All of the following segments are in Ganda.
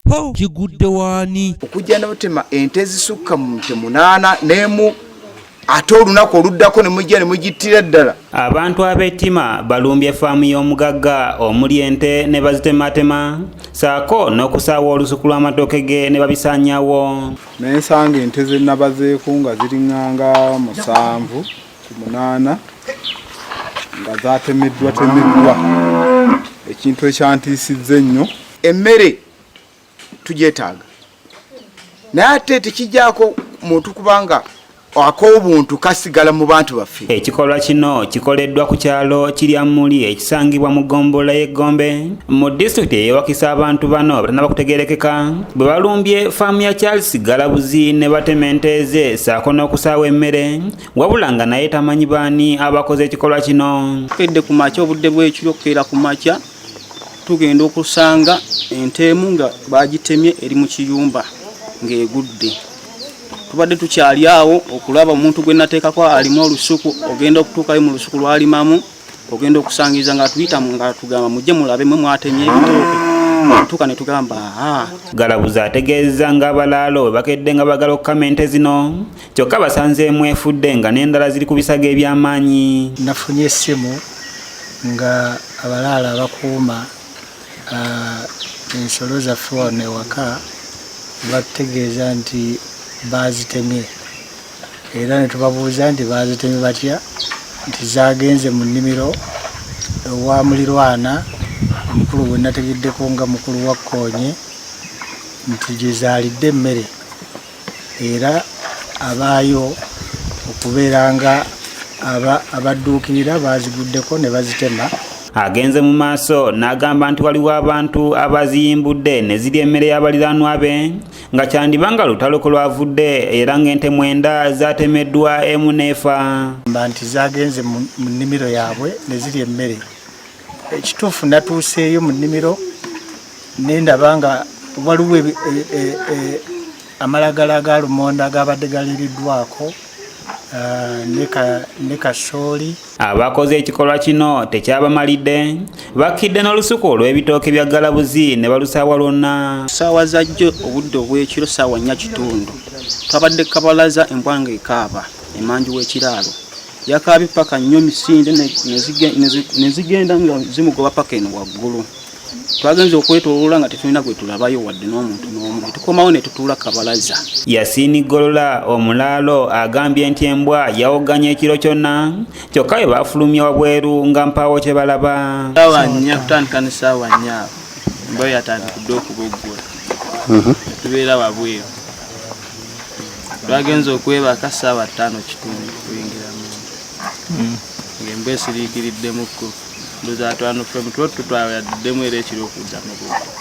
po kigudde waani okujja n'abatema ente zisukka mu 8 n'emu ate olunaku oluddako ne mujja ne mugittira ddala. Abantu ab'ettima balumbye faamu y'omugagga omuli ente ne bazitematema saako n'okusaawa olusuku lw'amatooke ge ne babisaanyawo. N'ensanga ente ze nabazeeko nga ziriŋŋanga 7 ku 8 nga zaatemeddwa ekintu ekyantiisizza ennyo. Emmere tugyetaaga naye ate tekijjaako muntu kubanga ak'obuntu kasigala mu bantu baffe. Ekikolwa kino kikoleddwa ku kyalo Kiryamuli ekisangibwa mu ggombolola y'Egombe mu disitulikiti eyewakisa abantu bano batannaba kutegeerekeka bwe balumbye faamu ya Charles Galabuzi ne batema ente ze saako n'okusaawa emmere wabula nga naye tamanyi baani abakoze ekikolwa kino. Kedde ku makya obudde bw'ekiro okukeera ku makya tugenda okusanga ente emu nga bagitemye eri mu kiyumba ng'egudde. Tubadde tukyali awo okulaba omuntu gwe nateekako alimu olusuku ogenda okutuukayo mu lusuku lwalimamu ogenda okusangiza nga tuyita nga tugamba mujje mulabe mwe mwatemye ebitooke tuka ne tugamba Galabuzi ategeeza nga abalaalo bwe bakedde nga bagala okukama ente zino kyokka basanzeemu efudde nga n'endala ziri ku bisago eby'amaanyi. Nafunye essimu nga abalaalo abakuuma ensolo zaffe wano ewaka bategeeza nti bazitemye era ne tubabuuza nti bazitemye batya nti zagenze mu nnimiro ewa mulirwana omukulu gwe nategeddeko nga mukulu wa Kkoonye nti gye zaalidde emmere era abaayo okubeera nga abadduukirira baziguddeko ne bazitema. Agenze mu maaso n'agamba nti waliwo abantu abaziyimbudde ne zirya emmere y'abaliraanwa be nga kyandibanga lutalo kwe lwavudde era ng'ente 9 zaatemeddwa emu n'efa. Nti zagenze mu nnimiro yaabwe ne zirya emmere. Ekituufu natuuseeyo mu nnimiro ne ndaba nga waliwo amalagala ga lumonde agabadde galiriddwako ne kasooli. Abakoze ekikolwa kino tekyabamalidde bakkidde n'olusuku olw'ebitooke bya Galabuzi ne balusaawa lwonna. Ssaawa za jjo obudde obw'ekiro ssaawa 4:00 twabadde kabalaza embwa ng'ekaaba emanju w'ekiraalo yakaabye paka nnyo misinde ne zigenda nga zimugoba paka eno waggulu. Twagenze okwetooloola nga tetulina gwe tulabayo wadde n'omuntu n'omu. Tukomawo ne tutuula kabalaza. Yasiini Golola omulaalo agambye nti embwa yawoganya ekiro kyonna kyokka bwe baafulumya wabweru nga mpaawo kye balaba. Ssaawa 4 kutandika ne ssaawa 4 embwa yatandikidde okuboggula. Tubeera wabweru. Twagenze okwebaka ssaawa 5 kitundu kuyingiramu. Ng'embwa esiriikiriddemuko.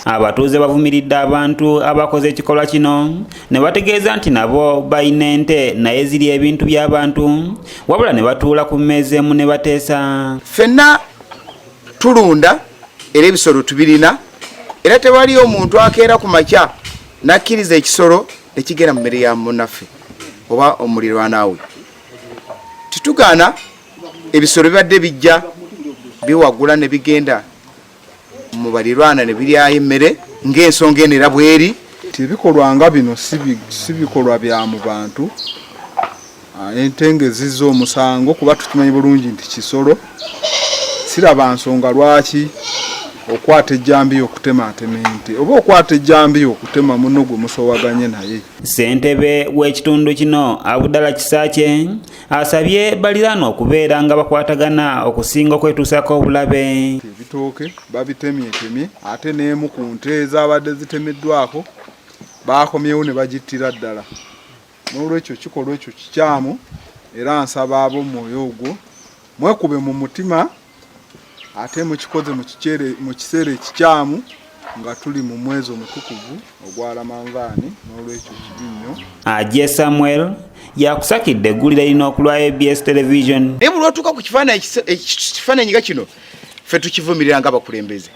Abatuuze bavumiridde abantu abakoze ekikolwa kino ne bategeeza nti nabo balina ente naye ziri ebintu by'abantu wabula ne batuula ku mmeeza emu ne bateesa. Ffenna tulunda era ebisolo tubirina era tewaliyo omuntu akeera ku makya n'akkiriza ekisolo ekigenda mu mmere ya munnaffe oba omulirwana we. Titugaana ebisolo bibadde bijja biwagula ne bigenda mu balirwana ne biryayo emmere ng'ensonga eno era bweri. Ebikolwa nga bino si bikolwa bya mu bantu. Ente ng'ezizza omusango kuba tukimanyi bulungi nti kisolo. Siraba nsonga lwaki okwata ejjambiya okutematema ente oba okwata ejjambiya okutema munno gwe musoowaganye naye. Ssentebe w'ekitundu kino Abdallah Kisaakye asabye baliraanwa okubeera nga bakwatagana okusinga okwetuusako obulabe. Ebitooke babitemyetemye ate n'emu ku nte ezabadde zitemeddwako baakomyewo ne bagittira ddala. N'olwekyo kikolwa ekyo kikyamu era nsaba ab'omwoyo ogwo mwekube mu mutima ate mukikoze mu kiseera ekikyamu nga tuli mu mwezi omutukuvu ogwa Ramadhaani n'olwekyo kibi nnyo. Ajje Samuel yakusakidde eggulire lino ku lwa ABS Television. Naye bwe lwatuuka ku kifaananyi nga kino ffe tukivumirira nga bakulembeze.